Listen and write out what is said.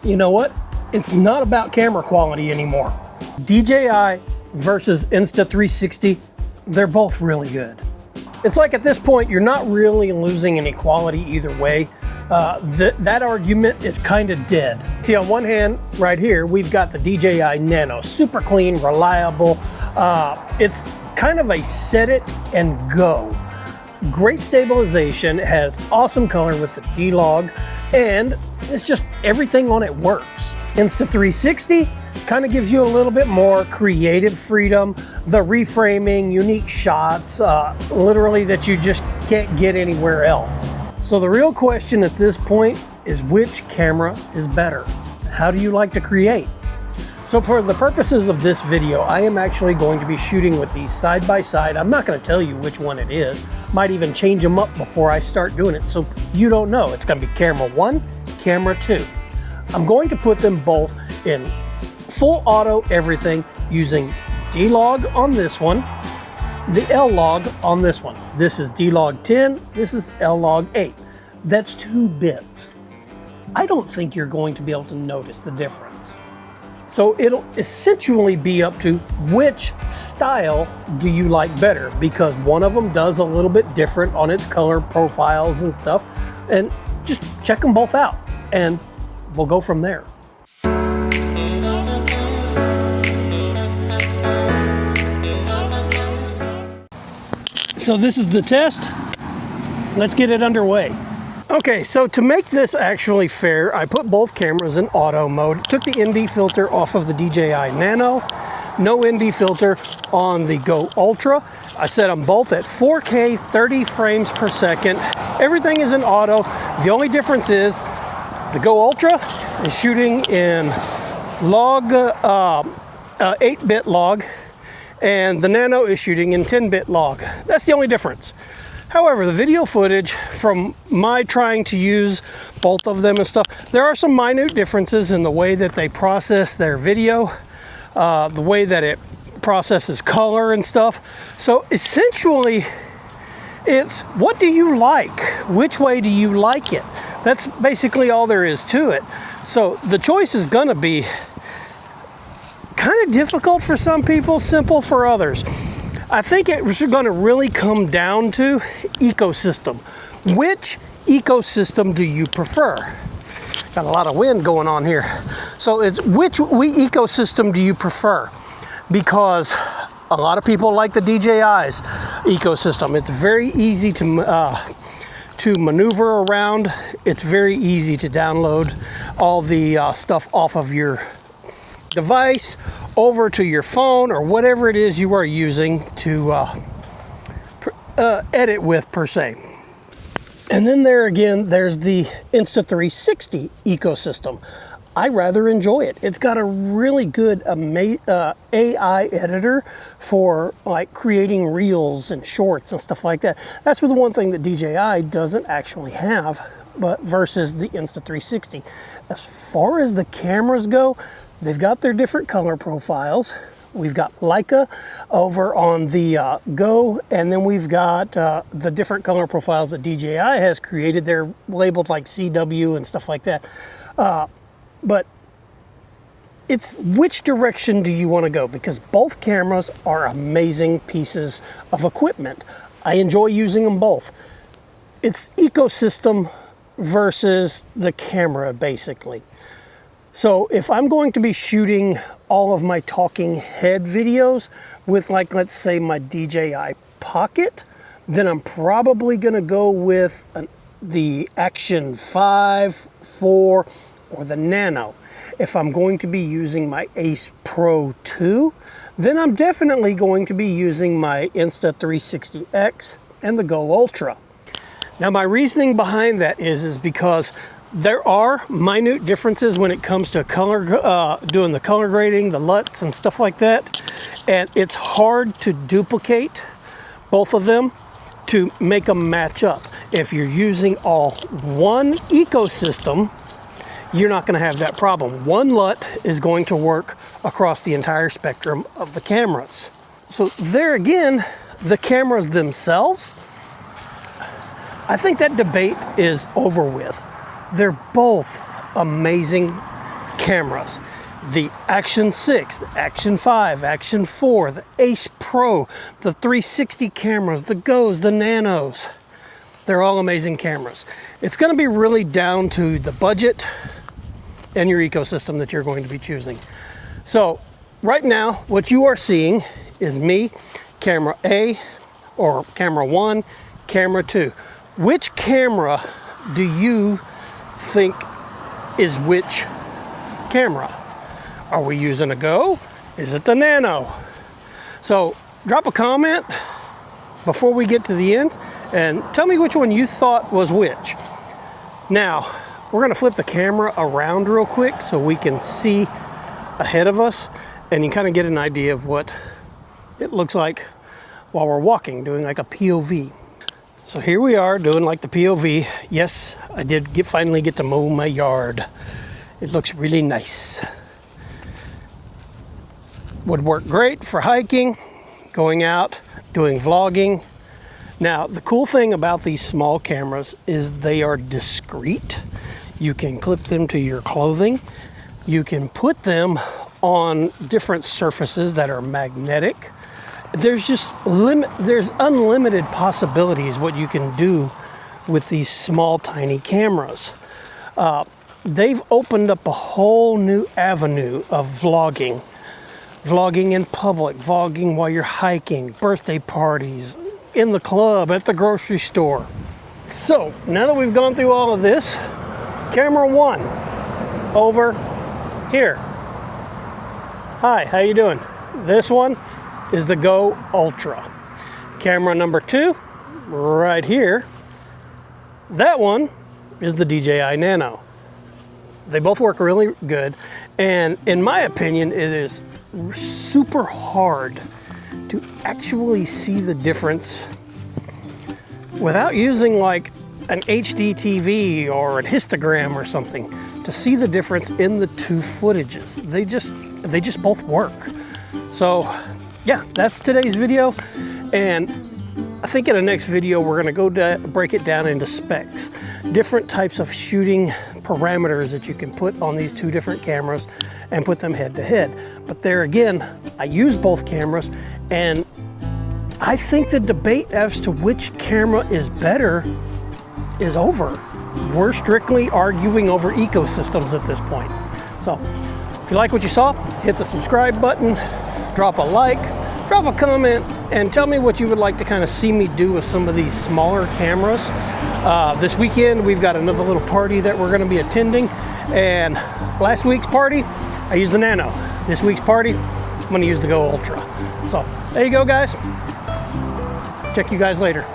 You know what? It's not about camera quality anymore. DJI versus Insta360, they're both really good. It's like at this point, you're not really losing any quality either way. That argument is kind of dead. See, on one hand, right here, we've got the DJI Nano, super clean, reliable. It's kind of a set it and go. Great stabilization, has awesome color with the D-Log, and it's just everything on it works. Insta360 kind of gives you a little bit more creative freedom, the reframing, unique shots, literally that you just can't get anywhere else. So the real question at this point is, which camera is better? How do you like to create? So for the purposes of this video, I am actually going to be shooting with these side by side. I'm not going to tell you which one it is. Might even change them up before I start doing it, so you don't know. It's going to be camera 1, camera 2. I'm going to put them both in full auto everything using D-Log on this one, the L-Log on this one. This is D-Log 10, this is L-Log 8. That's 2 bits. I don't think you're going to be able to notice the difference. So it'll essentially be up to which style do you like better, because one of them does a little bit different on its color profiles and stuff, and just check them both out and we'll go from there. So this is the test. Let's get it underway. Okay, so to make this actually fair, I put both cameras in auto mode, took the ND filter off of the DJI Nano, no ND filter on the Go Ultra. I set them both at 4K 30 frames per second. Everything is in auto. The only difference is the Go Ultra is shooting in log, 8-bit log, and the Nano is shooting in 10-bit log. That's the only difference. However, the video footage from my trying to use both of them and stuff, there are some minute differences in the way that they process their video, the way that it processes color and stuff. So essentially, it's what do you like? Which way do you like it? That's basically all there is to it. So the choice is gonna be kind of difficult for some people, simple for others. I think it's going to really come down to ecosystem. Which ecosystem do you prefer? Got a lot of wind going on here. So it's which ecosystem do you prefer? Because a lot of people like the DJI's ecosystem. It's very easy to maneuver around. It's very easy to download all the stuff off of your device over to your phone or whatever it is you are using to edit with per se. And then there again, there's the Insta360 ecosystem. I rather enjoy it. It's got a really good AI editor for like creating reels and shorts and stuff like that. That's the one thing that DJI doesn't actually have, but versus the Insta360. As far as the cameras go, they've got their different color profiles. We've got Leica over on the Go, and then we've got the different color profiles that DJI has created. They're labeled like CW and stuff like that. But it's which direction do you want to go? Because both cameras are amazing pieces of equipment. I enjoy using them both. It's ecosystem versus the camera, basically. So if I'm going to be shooting all of my talking head videos with, like, let's say my DJI Pocket, then I'm probably going to go with the Action 5, 4, or the Nano. If I'm going to be using my Ace Pro 2, then I'm definitely going to be using my Insta360X and the Go Ultra. Now my reasoning behind that is because there are minute differences when it comes to color, doing the color grading, the LUTs and stuff like that. And it's hard to duplicate both of them to make them match up. If you're using all one ecosystem, you're not going to have that problem. One LUT is going to work across the entire spectrum of the cameras. So there again, the cameras themselves, I think that debate is over with. They're both amazing cameras. The Action 6, the Action 5, Action 4, the Ace Pro, the 360 cameras, the Go's, the Nanos. They're all amazing cameras. It's going to be really down to the budget and your ecosystem that you're going to be choosing. So right now, what you are seeing is me, camera A, or camera 1, camera 2. Which camera do you think is which camera? Are we using a Go? Is it the Nano? So drop a comment before we get to the end and tell me which one you thought was which. Now, we're gonna flip the camera around real quick so we can see ahead of us and you kind of get an idea of what it looks like while we're walking, doing like a POV. So here we are doing like the POV. Yes, I did finally get to mow my yard. It looks really nice. Would work great for hiking, going out, doing vlogging. Now, the cool thing about these small cameras is they are discreet. You can clip them to your clothing. You can put them on different surfaces that are magnetic. There's unlimited possibilities what you can do with these small, tiny cameras. They've opened up a whole new avenue of vlogging. Vlogging in public, vlogging while you're hiking, birthday parties, in the club, at the grocery store. So now that we've gone through all of this, camera 1 over here. Hi, how you doing? This one is the Go Ultra. Camera number 2 right here. That one is the DJI Nano. They both work really good, and in my opinion, it is super hard to actually see the difference without using like an HD TV or a histogram or something to see the difference in the two footages. They just both work. So yeah, that's today's video, and I think in the next video we're gonna go break it down into specs, different types of shooting parameters that you can put on these two different cameras and put them head to head. But there again, I use both cameras, and I think the debate as to which camera is better is over. We're strictly arguing over ecosystems at this point. So if you like what you saw, hit the subscribe button, drop a like, drop a comment, and tell me what you would like to kind of see me do with some of these smaller cameras. This weekend, we've got another little party that we're going to be attending. And last week's party, I used the Nano. This week's party, I'm going to use the Go Ultra. So there you go, guys. Check you guys later.